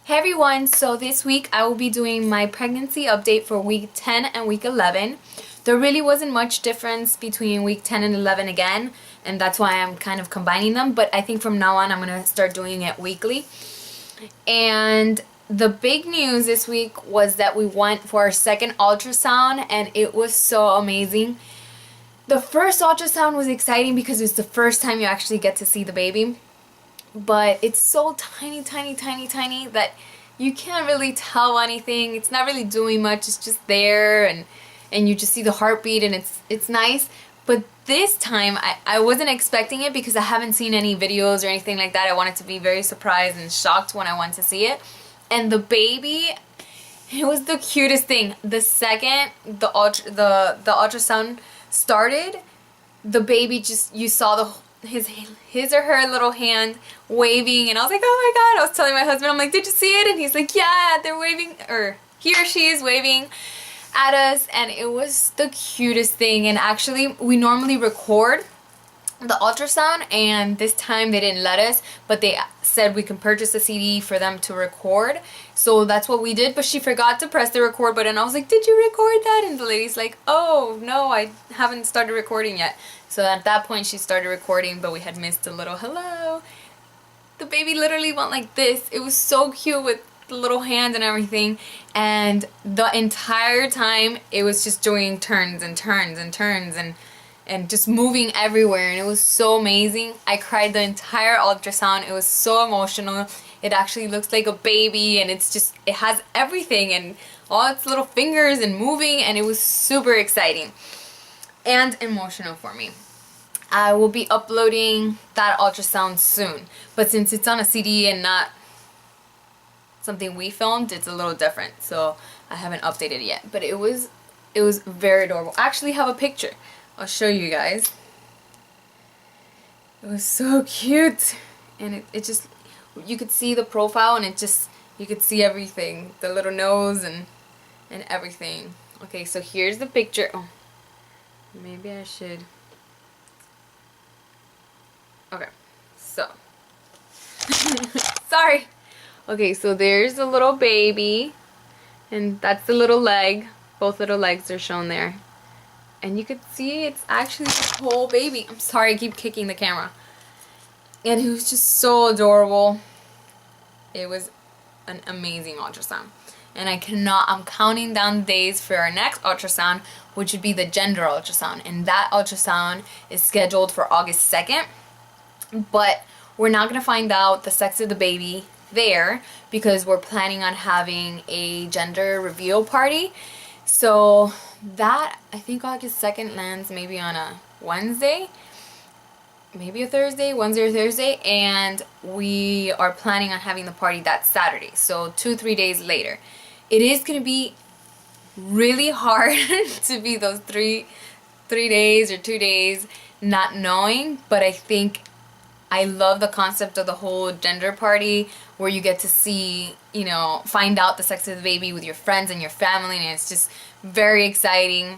Hey everyone, so this week I will be doing my pregnancy update for week 10 and week 11. There really wasn't much difference between week 10 and 11 again, and that's why I'm kind of combining them, but I think from now on I'm going to start doing it weekly. And the big news this week was that we went for our second ultrasound, and it was so amazing. The first ultrasound was exciting because it's the first time you actually get to see the baby. But it's so tiny that you can't really tell anything. It's not really doing much. It's just there, and you just see the heartbeat, and it's nice. But this time I wasn't expecting it because I haven't seen any videos or anything like that. I wanted to be very surprised and shocked when I went to see it. And the baby, it was the cutest thing. The second the ultrasound started, the baby just, you saw his or her little hand waving, and I was like, oh my god. I was telling my husband, I'm like, did you see it? And he's like, yeah, they're waving, or he or she is waving at us, and it was the cutest thing. And actually, we normally record the ultrasound, and this time they didn't let us, but they said we can purchase a CD for them to record, so that's what we did. But she forgot to press the record button. I was like, did you record that? And the lady's like, oh no, I haven't started recording yet. So at that point she started recording, but we had missed a little hello. The baby literally went like this. It was so cute with the little hand and everything, and the entire time it was just doing turns and turns and turns and just moving everywhere, and it was so amazing. I cried the entire ultrasound. It was so emotional. It actually looks like a baby, and it's just, it has everything and all its little fingers and moving, and it was super exciting and emotional for me. I will be uploading that ultrasound soon, but since it's on a CD and not something we filmed, it's a little different, so I haven't updated it yet. But it was very adorable. I actually have a picture. I'll show you guys. It was so cute, and it just, you could see the profile, and it just, you could see everything, the little nose and everything. Okay, so here's the picture. Oh, maybe I should. Okay, so sorry. Okay, so there's the little baby, and that's the little leg. Both little legs are shown there. And you could see it's actually the whole baby. I'm sorry, I keep kicking the camera. And it was just so adorable. It was an amazing ultrasound. And I'm counting down days for our next ultrasound, which would be the gender ultrasound. And that ultrasound is scheduled for August 2nd. But we're not going to find out the sex of the baby there because we're planning on having a gender reveal party. So that, I think August 2nd lands maybe on a Wednesday, maybe a Thursday, Wednesday or Thursday, and we are planning on having the party that Saturday, so 2-3 days later. It is going to be really hard to be those three days or 2 days not knowing, but I think I love the concept of the whole gender party where you get to see, you know, find out the sex of the baby with your friends and your family, and it's just very exciting.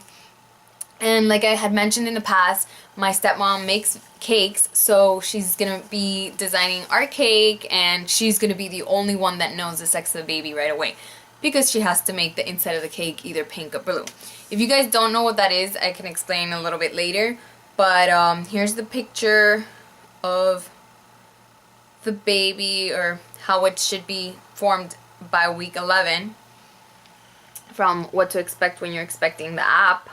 And like I had mentioned in the past, my stepmom makes cakes, so she's gonna be designing our cake, and she's gonna be the only one that knows the sex of the baby right away because she has to make the inside of the cake either pink or blue. If you guys don't know what that is, I can explain a little bit later, but here's the picture of the baby, or how it should be formed by week 11, from what to expect when you're expecting the app.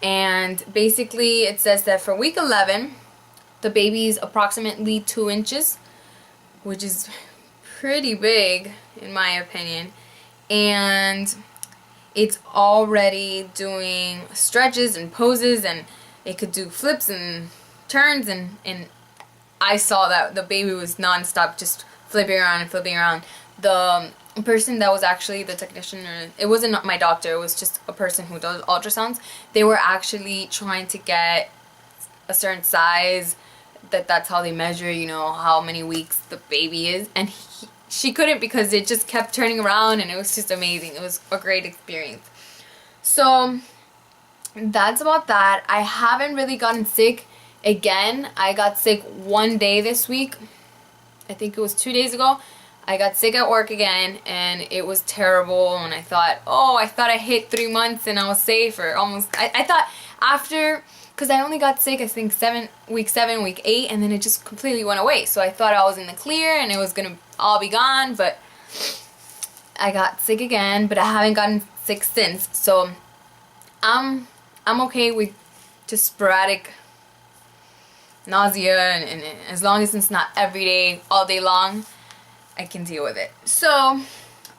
And basically it says that for week 11 the baby is approximately 2 inches, which is pretty big in my opinion, and it's already doing stretches and poses, and it could do flips and turns, and I saw that the baby was non-stop just flipping around and flipping around. The person that was actually the technician, or it wasn't my doctor, it was just a person who does ultrasounds, they were actually trying to get a certain size, that's how they measure, you know, how many weeks the baby is, and she couldn't because it just kept turning around, and it was just amazing. It was a great experience. So that's about that. I haven't really gotten sick. Again, I got sick one day this week. I think it was 2 days ago. I got sick at work again, and it was terrible, and I thought, oh, I thought I hit 3 months and I was safe, or almost. I thought after, because I only got sick, I think week 7, week 8, and then it just completely went away. So I thought I was in the clear and it was gonna all be gone, but I got sick again, but I haven't gotten sick since. So I'm okay with just sporadic nausea, and as long as it's not every day, all day long, I can deal with it. So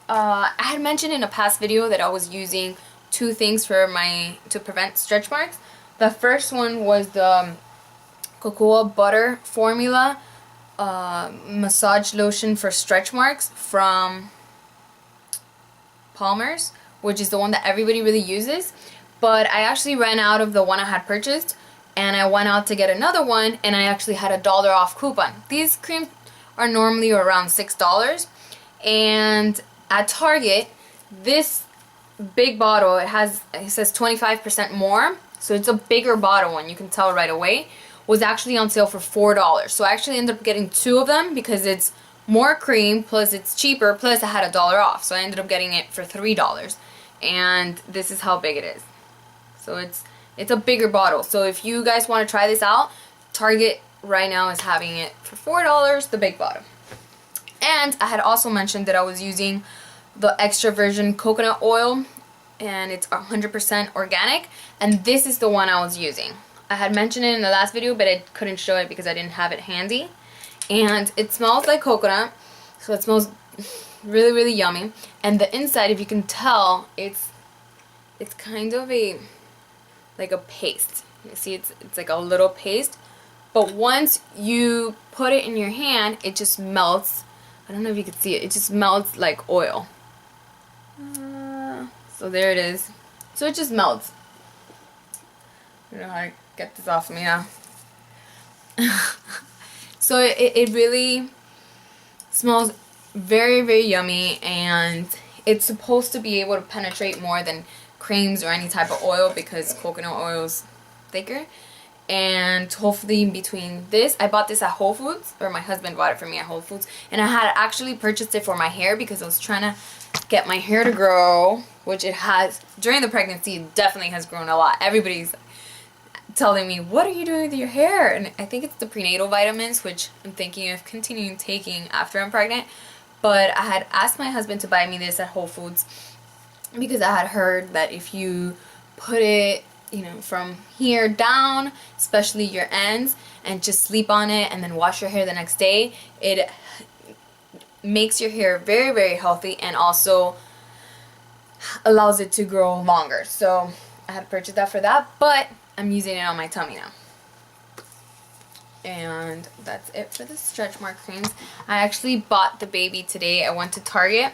I had mentioned in a past video that I was using 2 things to prevent stretch marks. The first one was the cocoa butter formula massage lotion for stretch marks from Palmer's, which is the one that everybody really uses. But I actually ran out of the one I had purchased, and I went out to get another one, and I actually had a $1 off coupon. These creams are normally around $6, and at Target, this big bottle, it says 25% more, so it's a bigger bottle one, you can tell right away, was actually on sale for $4. So I actually ended up getting 2 of them because it's more cream, plus it's cheaper, plus I had a $1 off, so I ended up getting it for $3, and this is how big it is. So it's a bigger bottle. So if you guys want to try this out, Target right now is having it for $4, the big bottle. And I had also mentioned that I was using the extra virgin coconut oil, and it's 100% organic, and this is the one I was using. I had mentioned it in the last video, but I couldn't show it because I didn't have it handy. And it smells like coconut, so it smells really, really yummy. And the inside, if you can tell, it's kind of like a paste. You see, it's like a little paste. But once you put it in your hand, it just melts. I don't know if you can see it. It just melts like oil. So there it is. So it just melts. I don't know how to get this off me now. So it really smells very, very yummy, and it's supposed to be able to penetrate more than creams or any type of oil because coconut oil is thicker. And hopefully in between this, I bought this at Whole Foods, or my husband bought it for me at Whole Foods, and I had actually purchased it for my hair because I was trying to get my hair to grow, which it has. During the pregnancy, it definitely has grown a lot. Everybody's telling me, what are you doing with your hair? And I think it's the prenatal vitamins, which I'm thinking of continuing taking after I'm pregnant. But I had asked my husband to buy me this at Whole Foods because I had heard that if you put it, you know, from here down, especially your ends, and just sleep on it and then wash your hair the next day, it makes your hair very, very healthy and also allows it to grow longer. So I had purchased that for that, but I'm using it on my tummy now. And that's it for the stretch mark creams. I actually bought the baby today. I went to Target,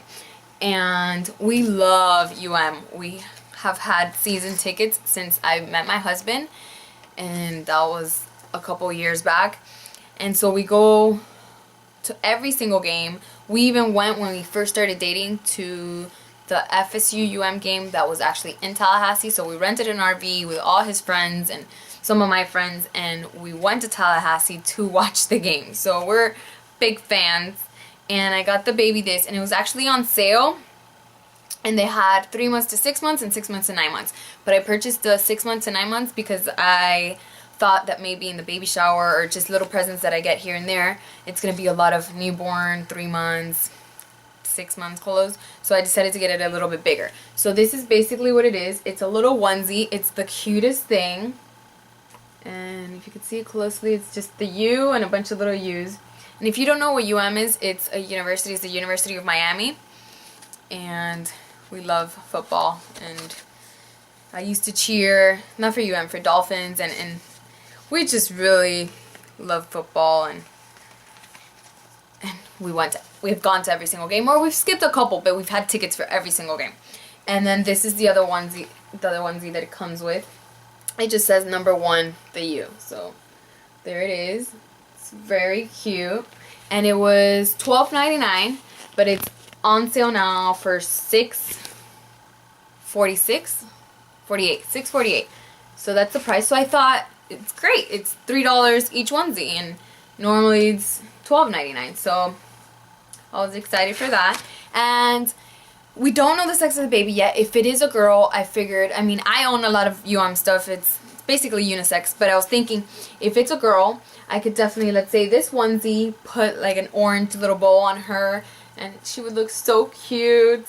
and we love We have had season tickets since I met my husband, and that was a couple years back. And so we go to every single game. We even went, when we first started dating, to the FSU game that was actually in Tallahassee. So we rented an RV with all his friends and some of my friends, and we went to Tallahassee to watch the game. So we're big fans. And I got the baby this, and it was actually on sale, and they had 3 months to 6 months and 6 months to 9 months. But I purchased the 6 months to 9 months because I thought that maybe in the baby shower or just little presents that I get here and there, it's going to be a lot of newborn, 3 months, 6 months clothes. So I decided to get it a little bit bigger. So this is basically what it is. It's a little onesie. It's the cutest thing. And if you can see it closely, it's just the U and a bunch of little U's. And if you don't know what is, it's a university. It's the University of Miami. And we love football. And I used to cheer, not for for Dolphins. And we just really love football. And we've gone to every single game. Or we've skipped a couple, but we've had tickets for every single game. And then this is the other onesie that it comes with. It just says number 1, the U. So there it is. It's very cute. And it was $12.99, but it's on sale now for $6.48. So that's the price. So I thought it's great. It's $3 each onesie, and normally it's $12.99. So I was excited for that. And we don't know the sex of the baby yet. If it is a girl, I figured, I mean, I own a lot of UM stuff. It's basically unisex, but I was thinking if it's a girl, I could definitely, let's say this onesie, put like an orange little bow on her, and she would look so cute.